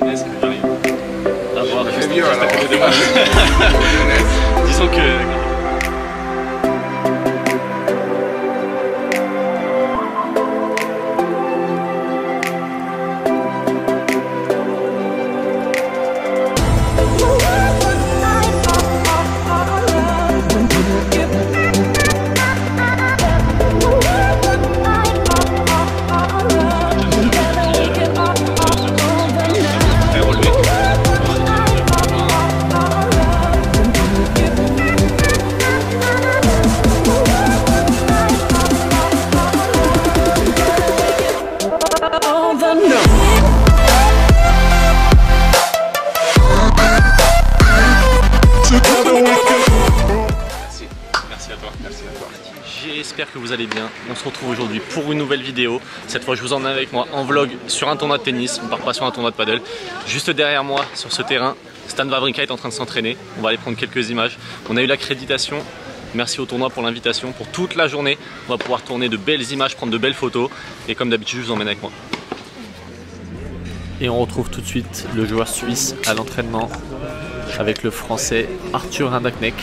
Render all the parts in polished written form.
Est-ce que j'arrive à voir C'est mieux alors. Disons que... Merci à toi. J'espère que vous allez bien. On se retrouve aujourd'hui pour une nouvelle vidéo. Cette fois, je vous emmène avec moi en vlog sur un tournoi de tennis. On part pas sur un tournoi de paddle. Juste derrière moi, sur ce terrain, Stan Wawrinka est en train de s'entraîner. On va aller prendre quelques images. On a eu l'accréditation. Merci au tournoi pour l'invitation. Pour toute la journée, on va pouvoir tourner de belles images, prendre de belles photos. Et comme d'habitude, je vous emmène avec moi. Et on retrouve tout de suite le joueur suisse à l'entraînement avec le français Arthur Rindaknek.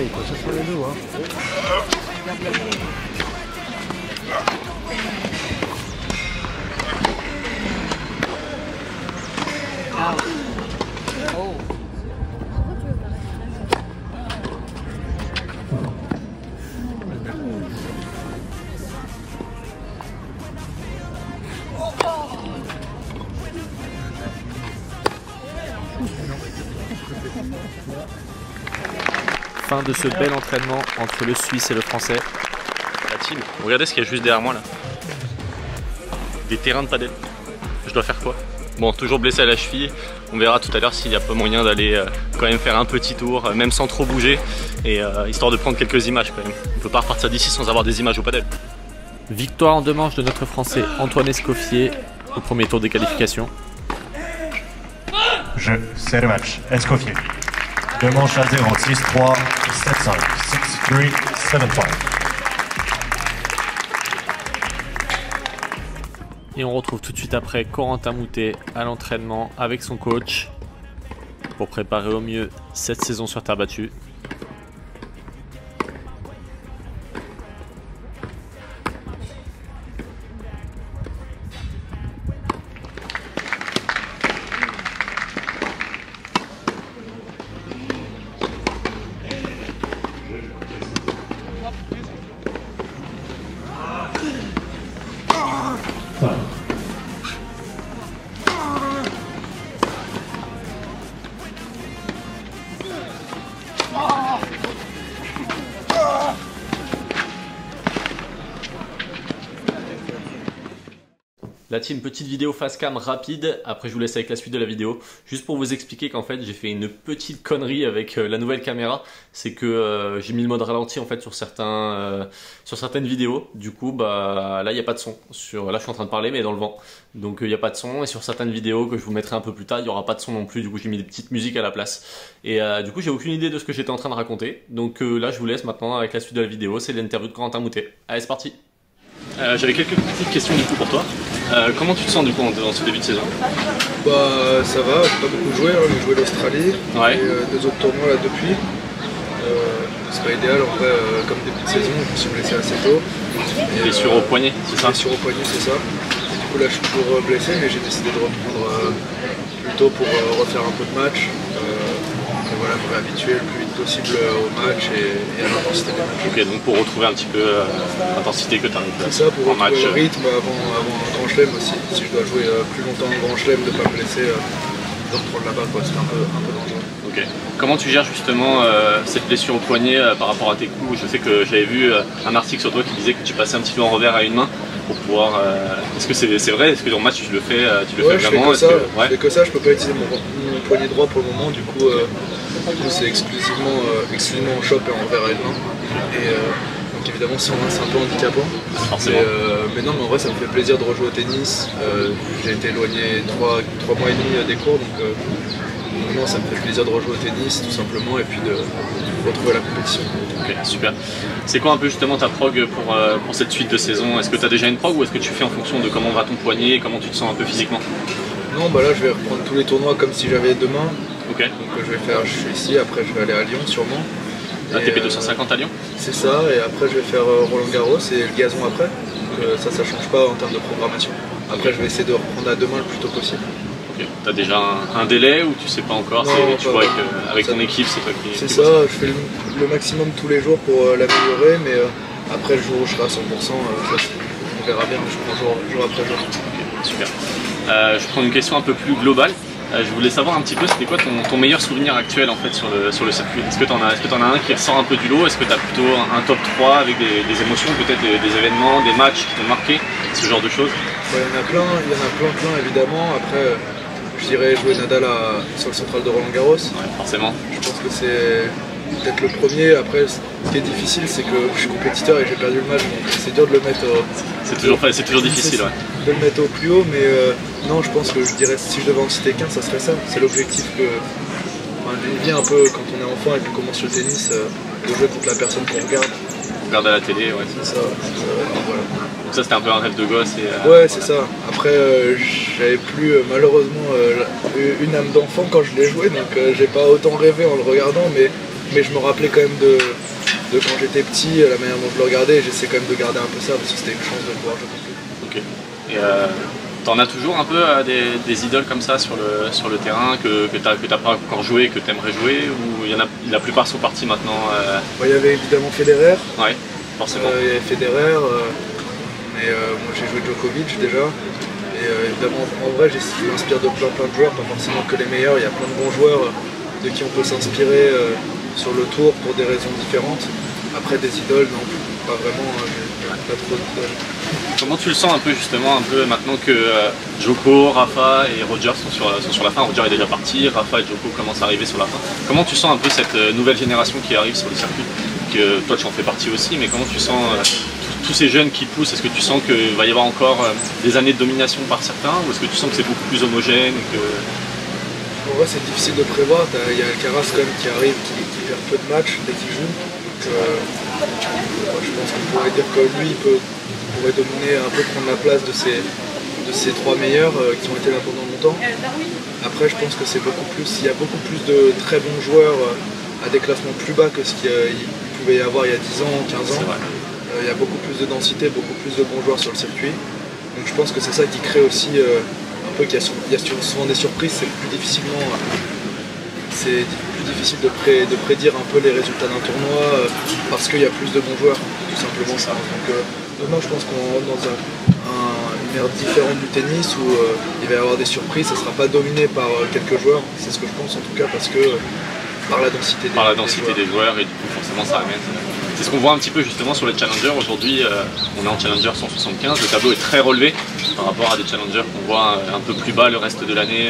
Il faut se sur les dos, hein. Fin de ce bel entraînement entre le Suisse et le Français. La team, regardez ce qu'il y a juste derrière moi là. Des terrains de padel. Je dois faire quoi? Bon, toujours blessé à la cheville. On verra tout à l'heure s'il n'y a pas moyen d'aller quand même faire un petit tour, même sans trop bouger, et histoire de prendre quelques images quand même. On ne peut pas repartir d'ici sans avoir des images au padel. Victoire en 2 manches de notre Français Antoine Escoffier au premier tour des qualifications. Jeu, c'est le match. Escoffier. 2 manches à 0, 6-3, 7-5, 6-3, 7-5. Et on retrouve tout de suite après Corentin Moutet à l'entraînement avec son coach pour préparer au mieux cette saison sur terre battue. La team, petite vidéo face cam rapide, après je vous laisse avec la suite de la vidéo. Juste pour vous expliquer qu'en fait j'ai fait une petite connerie avec la nouvelle caméra. C'est que j'ai mis le mode ralenti en fait sur certaines vidéos. Du coup bah là il n'y a pas de son. Là je suis en train de parler mais dans le vent. Donc il n'y a pas de son, et sur certaines vidéos que je vous mettrai un peu plus tard, il n'y aura pas de son non plus. Du coup j'ai mis des petites musiques à la place. Et du coup j'ai aucune idée de ce que j'étais en train de raconter. Donc là je vous laisse maintenant avec la suite de la vidéo. C'est l'interview de Corentin Moutet. Allez, c'est parti. J'avais quelques petites questions du coup pour toi. Comment tu te sens du coup dans ce début de saison? Bah ça va, pas beaucoup joué, hein. J'ai joué l'Australie Ouais. et 2 autres tournois là depuis. C'est pas idéal en vrai, comme début de saison, je me suis blessé assez tôt. Blessure au poignet, c'est ça? Blessure au poignet, c'est ça. Du coup là je suis toujours blessé, mais j'ai décidé de reprendre plus tôt pour refaire un peu de match. Et voilà, me réhabituer le plus vite possible au match et à l'intensité des matchs. Ok, donc pour retrouver un petit peu l'intensité que tu arrives C'est ça, pour en match. retrouver le rythme avant un grand chelem aussi. Si je dois jouer plus longtemps en grand chelem, de ne pas me blesser reprendre la balle, quoi. C'était un peu dangereux. Ok. Comment tu gères justement cette blessure au poignet par rapport à tes coups? Je sais que j'avais vu un article sur toi qui disait que tu passais un petit peu en revers à une main pour pouvoir. Est-ce que c'est vrai? Est-ce que en match tu le fais, ouais, vraiment? Je fais que ça, je peux pas utiliser mon poignet droit pour le moment, du coup c'est exclusivement en chope et en revers à une main. Et donc évidemment c'est un peu handicapant. Mais non, mais en vrai ça me fait plaisir de rejouer au tennis. J'ai été éloigné 3 mois et demi des cours, donc non, ça me fait plaisir de rejouer au tennis tout simplement et puis de retrouver la compétition. Ok, super. C'est quoi un peu justement ta prog pour cette suite de saison? Est-ce que tu as déjà une prog ou est-ce que tu fais en fonction de comment va ton poignet et comment tu te sens un peu physiquement? Non, bah là je vais reprendre tous les tournois comme si j'avais demain. Ok. Donc je suis ici, après je vais aller à Lyon sûrement. ATP 250 à Lyon? C'est ça, et après je vais faire Roland Garros et le gazon après. Donc ça change pas en termes de programmation. Après je vais essayer de reprendre à demain le plus tôt possible. Ok. T'as déjà un délai ou tu sais pas encore? Non, tu vois avec ton équipe, c'est toi qui... C'est ça, je fais le maximum tous les jours pour l'améliorer, mais après le jour où je serai à 100%, on verra bien, je prends jour après jour. Okay, super. Je prends une question un peu plus globale. Je voulais savoir un petit peu, c'était quoi ton meilleur souvenir actuel en fait sur le circuit? Est-ce que tu en as un qui ressort un peu du lot? Est-ce que tu as plutôt un top 3 avec des émotions, peut-être des événements, des matchs qui t'ont marqué, ce genre de choses? Ouais, il y en a plein évidemment. Après, je dirais jouer Nadal sur le central de Roland Garros. Ouais, forcément. Je pense que c'est peut-être le premier. Après, ce qui est difficile, c'est que je suis compétiteur et j'ai perdu le match, donc c'est dur de le mettre c'est toujours difficile, ouais. De le mettre au plus haut, mais non, je pense que je dirais, si je devais en citer qu'un, ça serait ça. C'est l'objectif d'une vie un peu quand on est enfant et puis qu'on commence le tennis, de jouer contre la personne qu'on regarde. Regarde à la télé, ouais. C'est ça, voilà. Donc ça c'était un peu un rêve de gosse et... ouais, c'est ça. Après, j'avais plus malheureusement une âme d'enfant quand je l'ai joué, donc j'ai pas autant rêvé en le regardant, mais je me rappelais quand même de quand j'étais petit, la manière dont je le regardais, et j'essaie quand même de garder un peu ça parce que c'était une chance de pouvoir jouer contre lui. Ok. Et t'en as toujours un peu des idoles comme ça sur le terrain que t'as pas encore joué et que t'aimerais jouer, ou la plupart sont partis maintenant? Il y avait évidemment Federer. Ouais, forcément. Il y avait Federer, mais moi j'ai joué Djokovic déjà. Et évidemment, en vrai, je m'inspire de plein de joueurs, pas forcément que les meilleurs. Il y a plein de bons joueurs de qui on peut s'inspirer sur le tour pour des raisons différentes. Après, des idoles, non, pas vraiment, pas trop d'idoles. Comment tu le sens un peu justement, maintenant que Djoko, Rafa et Roger sont sur la fin? Roger est déjà parti, Rafa et Djoko commencent à arriver sur la fin. Comment tu sens un peu cette nouvelle génération qui arrive sur le circuit? Que toi tu en fais partie aussi, mais comment tu sens tous ces jeunes qui poussent? Est-ce que tu sens qu'il va y avoir encore des années de domination par certains, ou est-ce que tu sens que c'est beaucoup plus homogène En vrai, c'est difficile de prévoir. Il y a Alcaraz quand même qui arrive, qui perd peu de matchs dès qu'il joue. Donc, je pense qu'on pourrait dire que lui, il pourrait dominer, un peu prendre la place de ces 3 meilleurs qui ont été là pendant longtemps. Après, je pense que il y a beaucoup plus de très bons joueurs à des classements plus bas que ce qu'il pouvait y avoir il y a 10 ans, 15 ans. Il y a beaucoup plus de densité, beaucoup plus de bons joueurs sur le circuit. Donc je pense que c'est ça qui crée aussi un peu qu'il y a souvent des surprises. C'est plus difficile de prédire un peu les résultats d'un tournoi parce qu'il y a plus de bons joueurs, tout simplement ça. Donc maintenant je pense qu'on rentre dans une ère différente du tennis où il va y avoir des surprises, ça ne sera pas dominé par quelques joueurs, c'est ce que je pense en tout cas, parce que par la densité des joueurs, et du coup forcément ça amène. C'est ce qu'on voit un petit peu justement sur les challengers. Aujourd'hui on est en challenger 175, le tableau est très relevé par rapport à des challengers qu'on voit un peu plus bas le reste de l'année.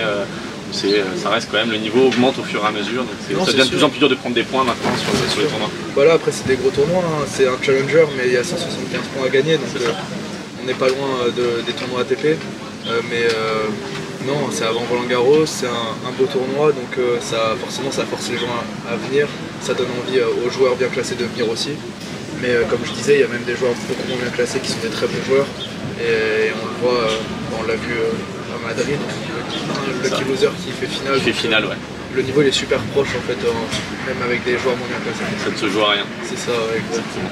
Ça reste quand même, le niveau augmente au fur et à mesure, donc ça devient de plus en plus dur de prendre des points maintenant sur les tournois. Voilà, après c'est des gros tournois, hein. C'est un challenger mais il y a 175 points à gagner, donc on n'est pas loin des tournois ATP, mais non, c'est avant Roland Garros, c'est un beau tournoi, donc forcément ça force les gens à venir, ça donne envie aux joueurs bien classés de venir aussi, mais comme je disais, il y a même des joueurs beaucoup moins bien classés qui sont des très bons joueurs, et on le voit, on l'a vu à Madrid, le Lucky Loser qui fait finale. Ouais. Le niveau il est super proche en fait, même avec des joueurs moins bien classés. Ça ne se joue à rien. C'est ça, exactement.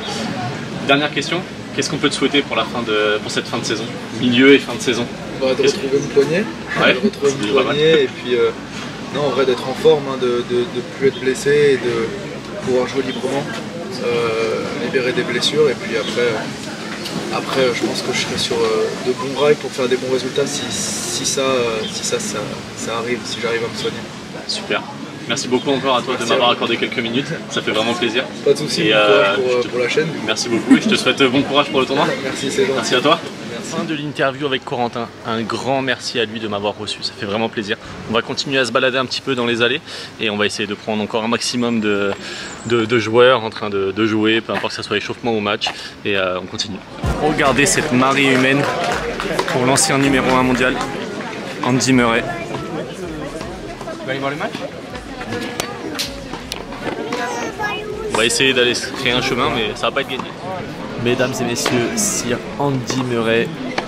Dernière question, qu'est-ce qu'on peut te souhaiter pour cette fin de saison? Milieu et fin de saison? De retrouver mon poignet, et puis en vrai d'être en forme, de plus être blessé et de pouvoir jouer librement, libérer des blessures, et puis après Après, je pense que je serai sur de bons rails pour faire des bons résultats si ça arrive, si j'arrive à me soigner. Super. Merci beaucoup encore à toi de m'avoir accordé quelques minutes, ça fait vraiment plaisir. Pas de soucis, bon courage pour la chaîne. Merci beaucoup et je te souhaite bon courage pour le tournoi. Merci, c'est gentil. Merci à toi. Merci. Fin de l'interview avec Corentin, un grand merci à lui de m'avoir reçu, ça fait vraiment plaisir. On va continuer à se balader un petit peu dans les allées et on va essayer de prendre encore un maximum de joueurs en train de jouer, peu importe que ce soit échauffement ou match, et on continue. Regardez cette marée humaine pour l'ancien numéro 1 mondial, Andy Murray. Tu vas aller voir le match ? On va essayer d'aller se créer un chemin, mais ça va pas être gagné. Mesdames et messieurs, Sir Andy Murray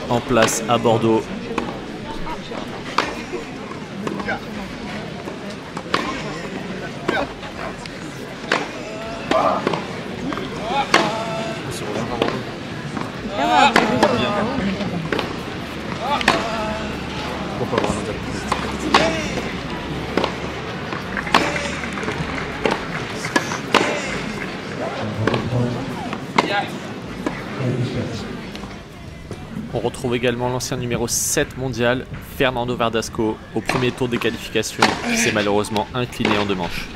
en place à Bordeaux. On retrouve également l'ancien numéro 7 mondial, Fernando Verdasco, au premier tour des qualifications, qui s'est malheureusement incliné en 2 manches.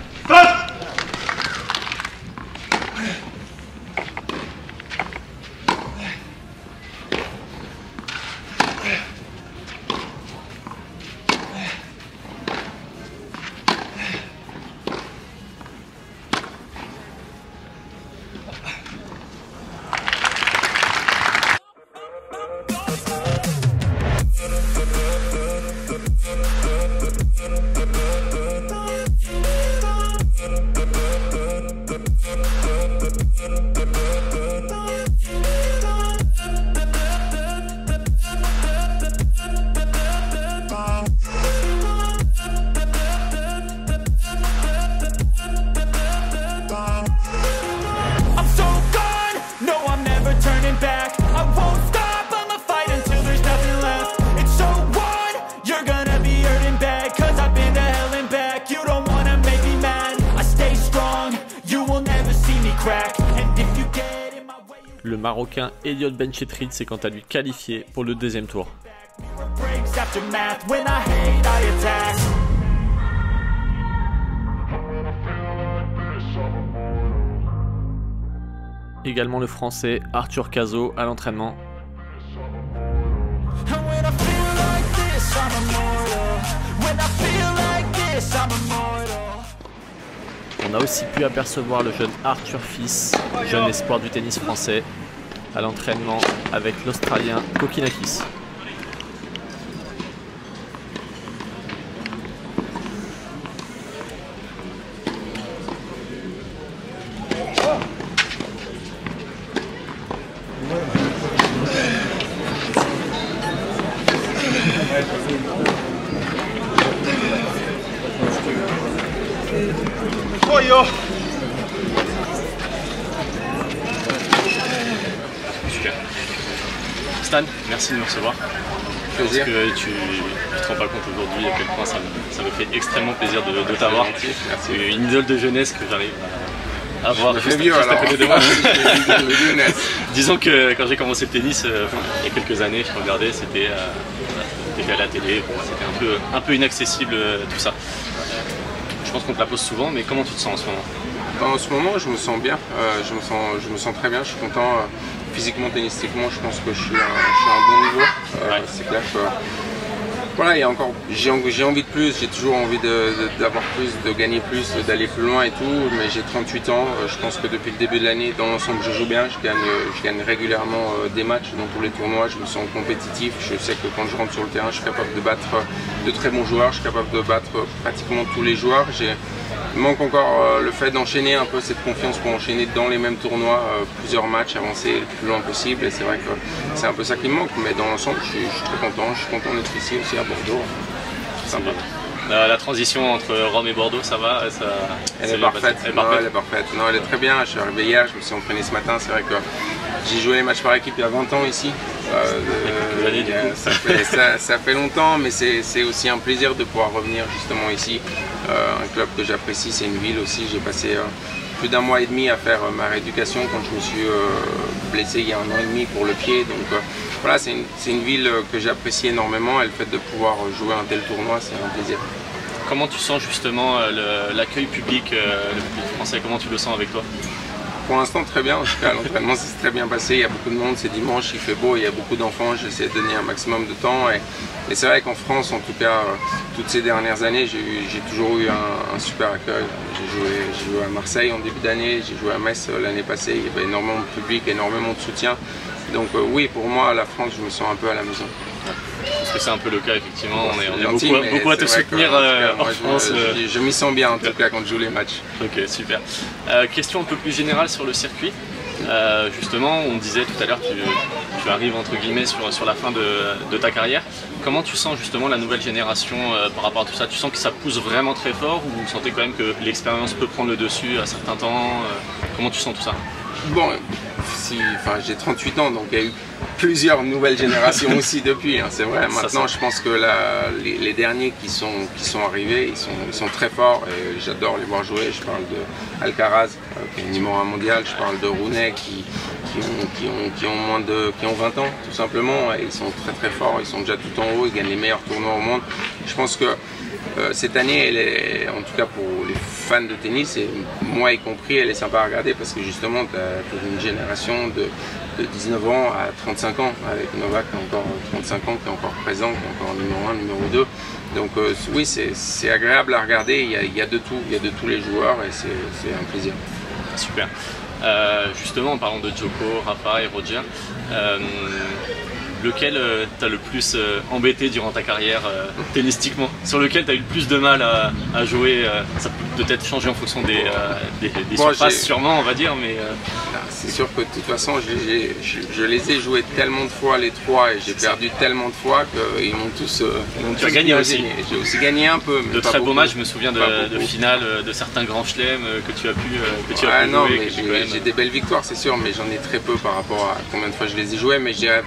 Le Marocain Elliot Benchetrit s'est quant à lui qualifié pour le 2e tour. Également le Français Arthur Cazot à l'entraînement. On a aussi pu apercevoir le jeune Arthur Fils, jeune espoir du tennis français, à l'entraînement avec l'Australien Kokinakis. Super. Stan, merci de me recevoir. Plaisir. Parce que tu te rends pas compte aujourd'hui à quel point ça me fait extrêmement plaisir de t'avoir. C'est une idole de jeunesse que j'arrive à voir juste à côté de moi. Disons que quand j'ai commencé le tennis, il y a quelques années, je regardais, c'était à la télé, c'était un peu inaccessible tout ça. Je pense qu'on te la pose souvent, mais comment tu te sens en ce moment? En ce moment, je me sens bien, je me sens très bien, je suis content. Physiquement, tennistiquement, je pense que je suis à un bon niveau. C'est clair que voilà, j'ai envie de plus, j'ai toujours envie d'avoir plus, de gagner plus, d'aller plus loin et tout, mais j'ai 38 ans, je pense que depuis le début de l'année, dans l'ensemble, je joue bien, je gagne régulièrement des matchs dans tous les tournois, je me sens compétitif, je sais que quand je rentre sur le terrain, je suis capable de battre de très bons joueurs, je suis capable de battre pratiquement tous les joueurs. Il manque encore le fait d'enchaîner un peu cette confiance pour enchaîner dans les mêmes tournois, plusieurs matchs, avancer le plus loin possible, et c'est vrai que c'est un peu ça qui me manque, mais dans l'ensemble, je suis très content, d'être ici aussi à Bordeaux. C'est sympa. La transition entre Rome et Bordeaux, ça va? Elle est parfaite. Elle est parfaite. Non, elle est très bien. Je suis arrivé hier, je me suis entraîné ce matin. C'est vrai que j'ai joué les matchs par équipe il y a 20 ans ici. Ça fait longtemps, mais c'est aussi un plaisir de pouvoir revenir justement ici. Un club que j'apprécie, c'est une ville aussi. J'ai passé plus d'1 mois et demi à faire ma rééducation quand je me suis blessé il y a 1 an et demi pour le pied. Donc voilà, c'est une ville que j'apprécie énormément et le fait de pouvoir jouer un tel tournoi, c'est un plaisir. Comment tu sens justement l'accueil public, le public français, comment tu le sens avec toi? Pour l'instant très bien, en tout cas l'entraînement s'est très bien passé, il y a beaucoup de monde, c'est dimanche, il fait beau, il y a beaucoup d'enfants, j'essaie de donner un maximum de temps et c'est vrai qu'en France en tout cas, toutes ces dernières années, j'ai toujours eu un super accueil. J'ai joué à Marseille en début d'année, j'ai joué à Metz l'année passée, il y avait énormément de public, énormément de soutien. Donc oui, pour moi, la France, je me sens un peu à la maison. Parce que c'est un peu le cas, effectivement, on est gentil, beaucoup à te soutenir en France. Je m'y sens bien en tout cas quand je joue les matchs. Ok, super. Question un peu plus générale sur le circuit. Justement, on disait tout à l'heure que tu arrives entre guillemets sur la fin de ta carrière. Comment tu sens justement la nouvelle génération par rapport à tout ça? Tu sens que ça pousse vraiment très fort ou vous sentez quand même que l'expérience peut prendre le dessus à certains temps? Comment tu sens tout ça? Bon, j'ai 38 ans, donc il y a eu plusieurs nouvelles générations aussi depuis, hein, c'est vrai. Maintenant, je pense que les derniers qui sont arrivés, ils sont très forts et j'adore les voir jouer. Je parle de Alcaraz, qui est numéro 1 mondial, je parle de Rune, qui ont 20 ans, tout simplement, et ils sont très très forts, ils sont déjà tout en haut, ils gagnent les meilleurs tournois au monde. Je pense que cette année, elle est, en tout cas pour les fans de tennis, et moi y compris, elle est sympa à regarder parce que justement, tu as une génération de 19 ans à 35 ans, avec Novak qui a encore 35 ans, qui est encore présent, qui est encore numéro 1, numéro 2. Donc oui, c'est agréable à regarder, il y a de tout, il y a de tous les joueurs et c'est un plaisir. Super. Justement, en parlant de Djoko, Rafa et Roger, lequel t'as le plus embêté durant ta carrière tennistiquement? Sur lequel t'as eu le plus de mal à jouer? Ça peut peut-être changer en fonction des surfaces sûrement, on va dire, mais... C'est sûr que de toute façon, je les ai joués tellement de fois les trois et j'ai perdu tellement de fois qu'ils m'ont tous... tu as gagné aussi. J'ai aussi gagné un peu. Mais de très beaux matchs, je me souviens de finales, de certains grands chelems que tu as pu non, jouer. Mais j'ai des belles victoires, c'est sûr, mais j'en ai très peu par rapport à combien de fois je les ai joués. Mais je dirais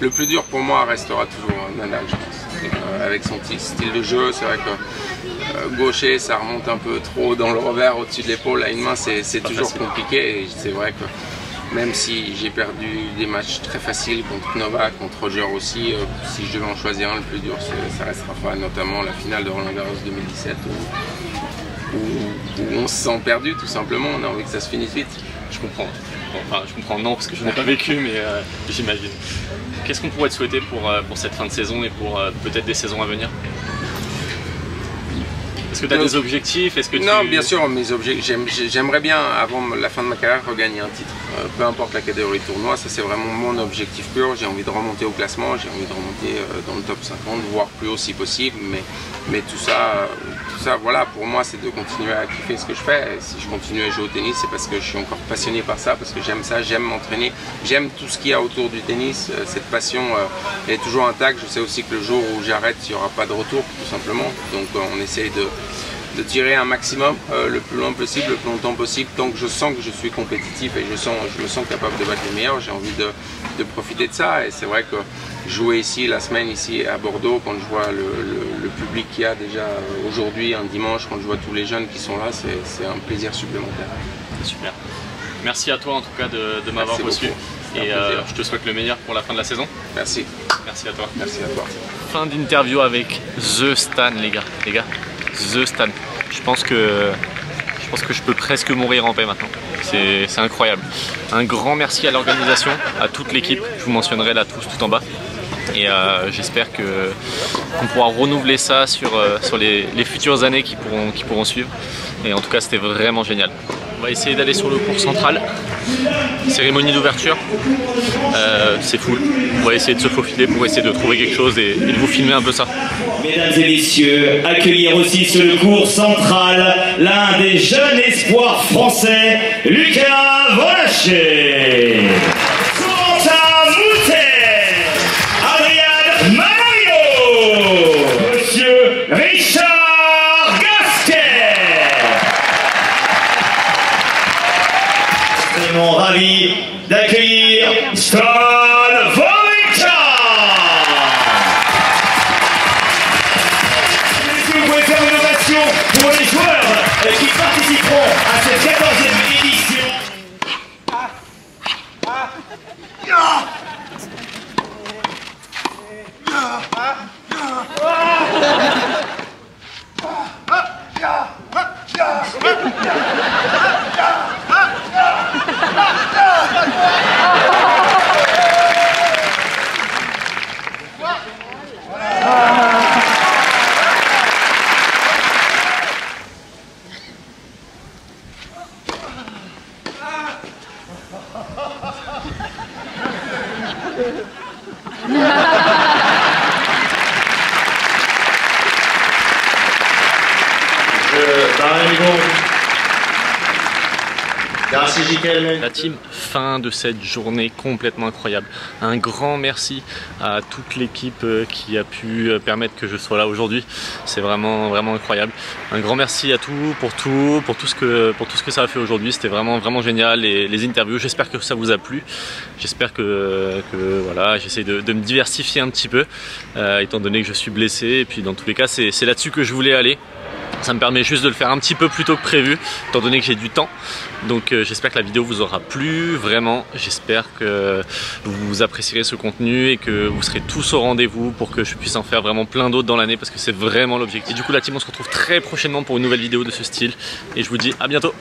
le plus dur pour moi restera toujours Nadal, je pense. Avec son style de jeu, c'est vrai que gaucher, ça remonte un peu trop dans le revers, au-dessus de l'épaule, à une main, c'est toujours compliqué. Et c'est vrai que même si j'ai perdu des matchs très faciles contre Novak, contre Roger aussi, si je devais en choisir un, le plus dur, ça restera pas, notamment la finale de Roland Garros 2017 où on se sent perdu tout simplement, on a envie que ça se finisse vite. Je comprends. Bon, enfin, je comprends non parce que je n'ai pas vécu, mais j'imagine. Qu'est-ce qu'on pourrait te souhaiter pour cette fin de saison et pour peut-être des saisons à venir? Est-ce que tu as des objectifs? Non, bien sûr, mes objectifs. J'aimerais bien, avant la fin de ma carrière, regagner un titre. Peu importe la catégorie de tournoi, ça c'est vraiment mon objectif pur. J'ai envie de remonter au classement, j'ai envie de remonter dans le top 50, voire plus haut si possible. Mais tout ça, voilà, pour moi, c'est de continuer à kiffer ce que je fais. Et si je continue à jouer au tennis, c'est parce que je suis encore passionné par ça, parce que j'aime ça, j'aime m'entraîner, j'aime tout ce qu'il y a autour du tennis. Cette passion est toujours intacte. Je sais aussi que le jour où j'arrête, il n'y aura pas de retour, tout simplement. Donc on essaye de tirer un maximum le plus loin possible, le plus longtemps possible, tant que je sens que je suis compétitif et je me sens capable de battre les meilleurs. J'ai envie de profiter de ça, et c'est vrai que jouer ici la semaine ici à Bordeaux, quand je vois le public qu'il y a déjà aujourd'hui un dimanche, quand je vois tous les jeunes qui sont là, c'est un plaisir supplémentaire. Super. Merci à toi en tout cas de m'avoir reçu, et je te souhaite le meilleur pour la fin de la saison. Merci. Merci à toi. Merci à toi. Fin d'interview avec The Stan, les gars. The Stan. Je pense que je peux presque mourir en paix maintenant. C'est incroyable. Un grand merci à l'organisation, à toute l'équipe. Je vous mentionnerai là tous tout en bas. Et j'espère qu'on pourra renouveler ça sur les futures années qui pourront suivre. Et en tout cas, c'était vraiment génial. On va essayer d'aller sur le court central. Cérémonie d'ouverture. C'est full. On va essayer de se faufiler pour essayer de trouver quelque chose et de vous filmer un peu ça. Mesdames et messieurs, accueillir aussi sur le court central l'un des jeunes espoirs français, Lucas Volaché. Corentin Moutet, Adrian Manario, Monsieur Richard Gasquet. Extrêmement ravi d'accueillir Stan Wawrinka. Vous pouvez faire une ovation pour les joueurs qui participeront à cette 14e La team, fin de cette journée complètement incroyable. Un grand merci à toute l'équipe qui a pu permettre que je sois là aujourd'hui. C'est vraiment incroyable. Un grand merci à pour tout ce que ça a fait aujourd'hui. C'était vraiment génial. Les interviews, j'espère que ça vous a plu. J'espère que voilà, j'essaie de me diversifier un petit peu, étant donné que je suis blessé. Et puis dans tous les cas, c'est là-dessus que je voulais aller. Ça me permet juste de le faire un petit peu plus tôt que prévu, étant donné que j'ai du temps. Donc j'espère que la vidéo vous aura plu, vraiment. J'espère que vous apprécierez ce contenu et que vous serez tous au rendez-vous pour que je puisse en faire vraiment plein d'autres dans l'année, parce que c'est vraiment l'objectif. Et du coup la team, on se retrouve très prochainement pour une nouvelle vidéo de ce style. Et je vous dis à bientôt.